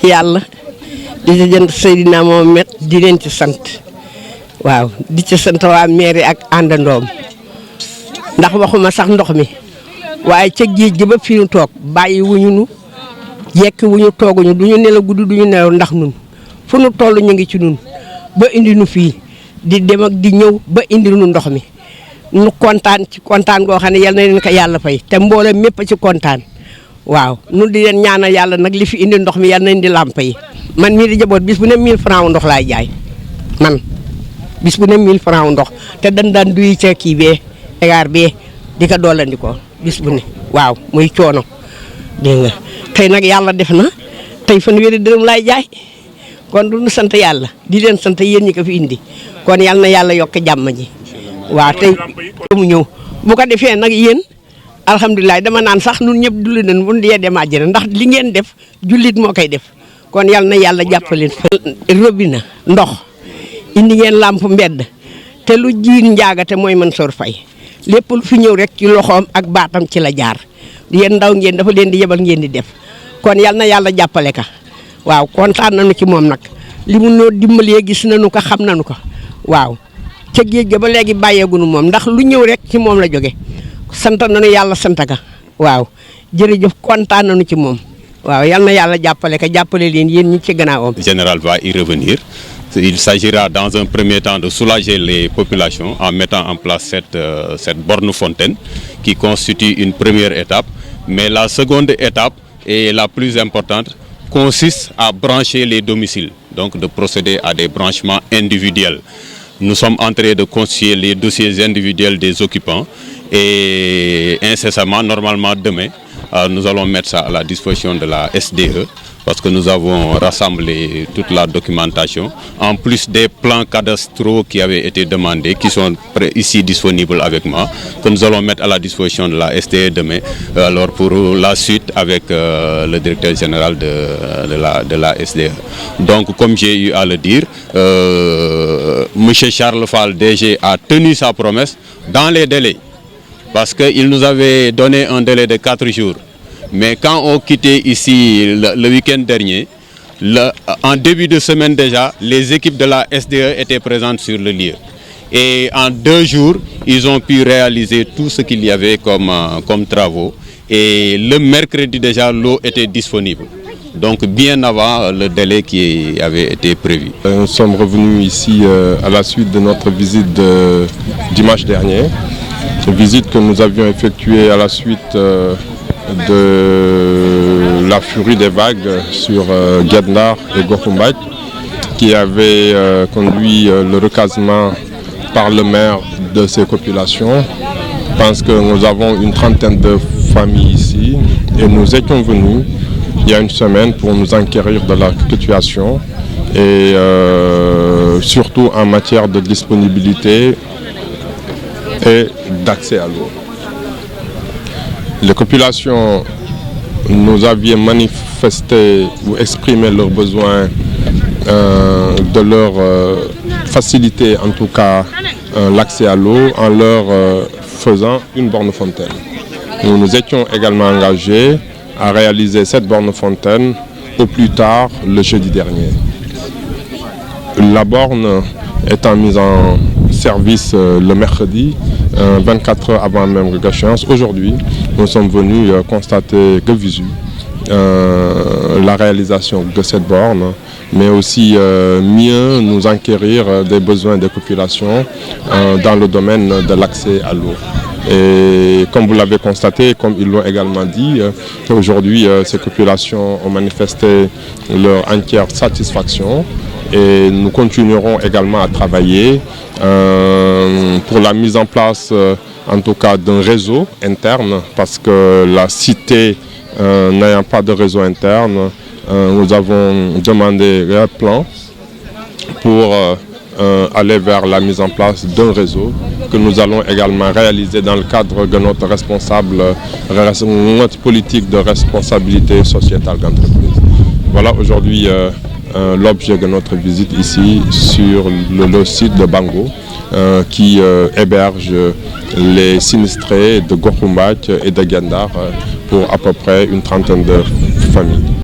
yàlla di ci jënd Seydina Mohamed di leen ci sant waaw di ci sant waa mairie ak àndandoom ndax waxuma sax ndox mi waaye ca géej gi ba fi ñu toog bàyyi wuñu nu yekk wuñu tooguñu duñu nelaw guddi duñu nelaw ndax nun fu nu toll ñu ngi ci nun ba indi nu fii di dem ak di ñëw ba indi nu ndox mi nu kontaan ci kontaan goo xam ne yal na leen ko yàlla fay te mboolem mépp ci kontaan waaw nu di leen ñaanal yàlla nag li fi indi ndox mi yal na indi làmp yi man mii di jaboot bis bu ne 1000 francs ndox laay jaay man bis bu ne 1000 francs ndox te dañ daan duy ca kii bee égaar bee di ko doolandikoo bis bu ne waaw muy coono dégg nga tey nag yàlla def na tey fanweeri dërëm laay jaay kon du ñu sant yàlla di leen sant yéen ñi ko fi indi kon yàlla na yàlla yokk jàmm ji waaw tey mu ñëw bu ko defee nag yéen alhamdulilah dama naan sax nun ñëpp dulli nañ bu dee dem àjjana ndax li ngeen def jullit moo koy def kon yàlla na yàlla jàppaleen robinet ndox indi ngeen làmp mbedd te lu jiir njaagate mooy Mansour Faye lépp lu fi ñëw rek ci loxoom ak baatam ci la jaar yéen ndaw ngeen dafa leen di yebal ngeen di def kon yàlla na yàlla jàppale ka waaw kontaan nañu ci moom nag li mu noo dimbalee gis nañu ko xam nañu ko waaw ca géej ga ba léegi bàyyeegunu moom ndax lu ñëw rek ci moom la jóge sant nañu yàlla sant ka waaw jërëjëf kontaan nañu ci moom waaw yal na yàlla jàppale ka jàppale leen yéen ñi ci gannaawam. Le général va y revenir. Il s'agira dans un premier temps de soulager les populations en mettant en place cette borne fontaine qui constitue une première étape. Mais la seconde étape et la plus importante consiste à brancher les domiciles, donc de procéder à des branchements individuels. Nous sommes en train de constituer les dossiers individuels des occupants et incessamment, normalement demain, nous allons mettre ça à la disposition de la SDE parce que nous avons rassemblé toute la documentation, en plus des plans cadastraux qui avaient été demandés, qui sont ici disponibles avec moi, que nous allons mettre à la disposition de la SDE demain, alors pour la suite avec le directeur général de la SDE. Donc, comme j'ai eu à le dire, M. Charles Fall, DG, a tenu sa promesse dans les délais, parce qu'il nous avait donné un délai de 4 jours. Mais quand on quittait ici le week-end dernier, en début de semaine déjà, les équipes de la SDE étaient présentes sur le lieu. Et en 2 jours, ils ont pu réaliser tout ce qu'il y avait comme travaux. Et le mercredi déjà, l'eau était disponible. Donc bien avant le délai qui avait été prévu. Nous sommes revenus ici à la suite de notre visite de dimanche dernier. Une visite que nous avions effectuée à la suite de la furie des vagues sur Guet-Ndar et Goxumbath, qui avait conduit le recasement par le maire de ces populations. Je pense que nous avons une trentaine de familles ici et nous étions venus il y a une semaine pour nous enquérir de la situation et surtout en matière de disponibilité et d'accès à l'eau. Les populations nous avaient manifesté ou exprimé leurs besoins de leur faciliter en tout cas l'accès à l'eau en leur faisant une borne fontaine. Nous nous étions également engagés à réaliser cette borne fontaine au plus tard le jeudi dernier. La borne étant mise en service le mercredi, 24 heures avant même l'échéance. Aujourd'hui, nous sommes venus constater de visu la réalisation de cette borne, mais aussi mieux nous enquérir des besoins des populations dans le domaine de l'accès à l'eau. Et comme vous l'avez constaté, comme ils l'ont également dit, aujourd'hui ces populations ont manifesté leur entière satisfaction et nous continuerons également à travailler pour la mise en place en tout cas d'un réseau interne parce que la cité n'ayant pas de réseau interne, nous avons demandé un plan pour aller vers la mise en place d'un réseau que nous allons également réaliser dans le cadre de notre notre politique de responsabilité sociétale d'entreprise. Voilà aujourd'hui l'objet de notre visite ici sur le site de Bango qui héberge les sinistrés de Goxumbath et de Guet-Ndar pour à peu près une trentaine de familles.